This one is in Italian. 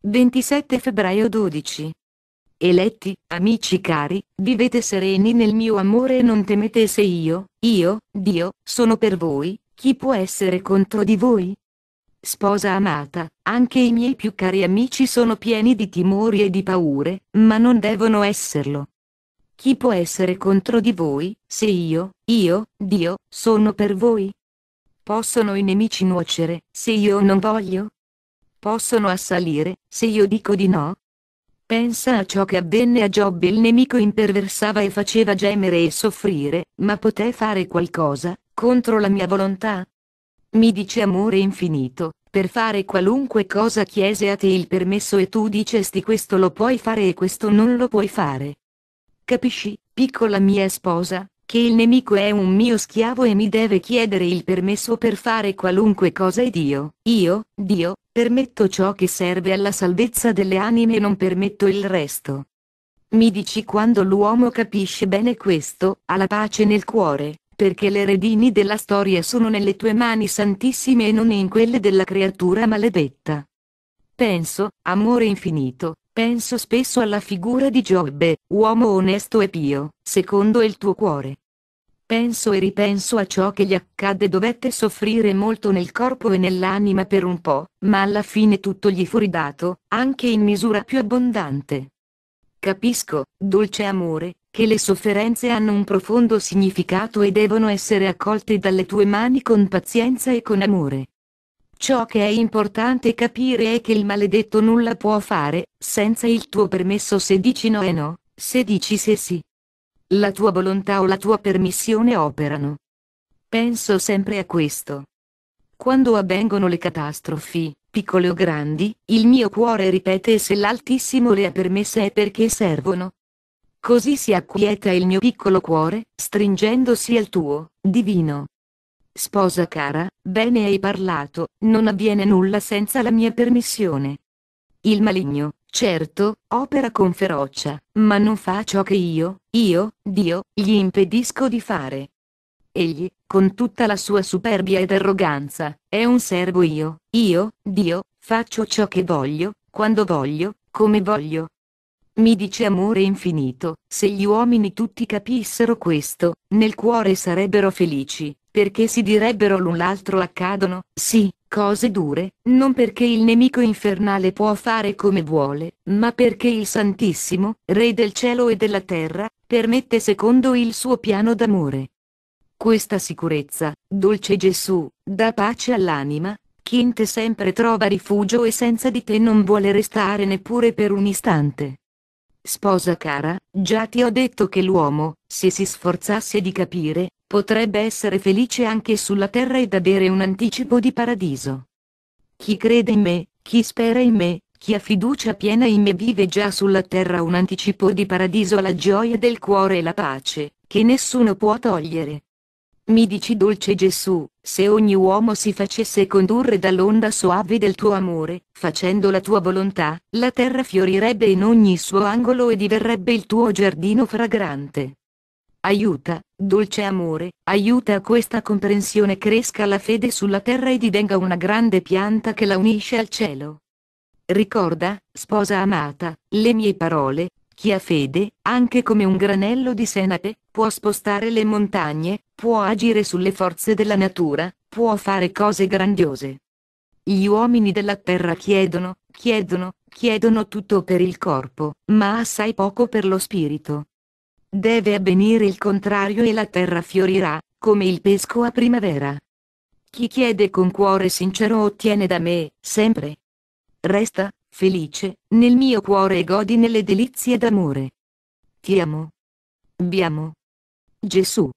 27 febbraio 12. Eletti, amici cari, vivete sereni nel mio amore e non temete se io, Dio, sono per voi, chi può essere contro di voi? Sposa amata, anche i miei più cari amici sono pieni di timori e di paure, ma non devono esserlo. Chi può essere contro di voi, se io, Dio, sono per voi? Possono i nemici nuocere, se io non voglio? Possono assalire, se io dico di no? Pensa a ciò che avvenne a Giobbe: il nemico imperversava e faceva gemere e soffrire, ma poté fare qualcosa contro la mia volontà? Mi dice amore infinito, per fare qualunque cosa chiese a te il permesso e tu dicesti questo lo puoi fare e questo non lo puoi fare. Capisci, piccola mia sposa, che il nemico è un mio schiavo e mi deve chiedere il permesso per fare qualunque cosa ed io, Dio, permetto ciò che serve alla salvezza delle anime e non permetto il resto. Mi dici quando l'uomo capisce bene questo, ha la pace nel cuore, perché le redini della storia sono nelle tue mani santissime e non in quelle della creatura maledetta. Penso, amore infinito, penso spesso alla figura di Giobbe, uomo onesto e pio, secondo il tuo cuore. Penso e ripenso a ciò che gli accadde: dovette soffrire molto nel corpo e nell'anima per un po', ma alla fine tutto gli fu ridato, anche in misura più abbondante. Capisco, dolce amore, che le sofferenze hanno un profondo significato e devono essere accolte dalle tue mani con pazienza e con amore. Ciò che è importante capire è che il maledetto nulla può fare senza il tuo permesso. Se dici no è no, se dici sì sì. La tua volontà o la tua permissione operano. Penso sempre a questo. Quando avvengono le catastrofi, piccole o grandi, il mio cuore ripete: se l'Altissimo le ha permesse è perché servono. Così si acquieta il mio piccolo cuore, stringendosi al tuo, divino. Sposa cara, bene hai parlato, non avviene nulla senza la mia permissione. Il maligno, certo, opera con ferocia, ma non fa ciò che io, Dio, gli impedisco di fare. Egli, con tutta la sua superbia ed arroganza, è un servo. Io, Dio, faccio ciò che voglio, quando voglio, come voglio. Mi dice amore infinito, se gli uomini tutti capissero questo, nel cuore sarebbero felici, perché si direbbero l'un l'altro: accadono, sì, cose dure, non perché il nemico infernale può fare come vuole, ma perché il Santissimo, Re del cielo e della terra, permette secondo il suo piano d'amore. Questa sicurezza, dolce Gesù, dà pace all'anima. Chi in te sempre trova rifugio e senza di te non vuole restare neppure per un istante. Sposa cara, già ti ho detto che l'uomo, se si sforzasse di capire, potrebbe essere felice anche sulla terra ed avere un anticipo di paradiso. Chi crede in me, chi spera in me, chi ha fiducia piena in me vive già sulla terra un anticipo di paradiso, la gioia del cuore e la pace, che nessuno può togliere. Mi dici dolce Gesù, se ogni uomo si facesse condurre dall'onda soave del tuo amore, facendo la tua volontà, la terra fiorirebbe in ogni suo angolo e diverrebbe il tuo giardino fragrante. Aiuta, dolce amore, aiuta a questa comprensione cresca la fede sulla terra e divenga una grande pianta che la unisce al cielo. Ricorda, sposa amata, le mie parole: chi ha fede, anche come un granello di senape, può spostare le montagne, può agire sulle forze della natura, può fare cose grandiose. Gli uomini della terra chiedono tutto per il corpo, ma assai poco per lo spirito. Deve avvenire il contrario e la terra fiorirà, come il pesco a primavera. Chi chiede con cuore sincero ottiene da me, sempre. Resta, felice, nel mio cuore e godi nelle delizie d'amore. Ti amo. Vi amo. Gesù.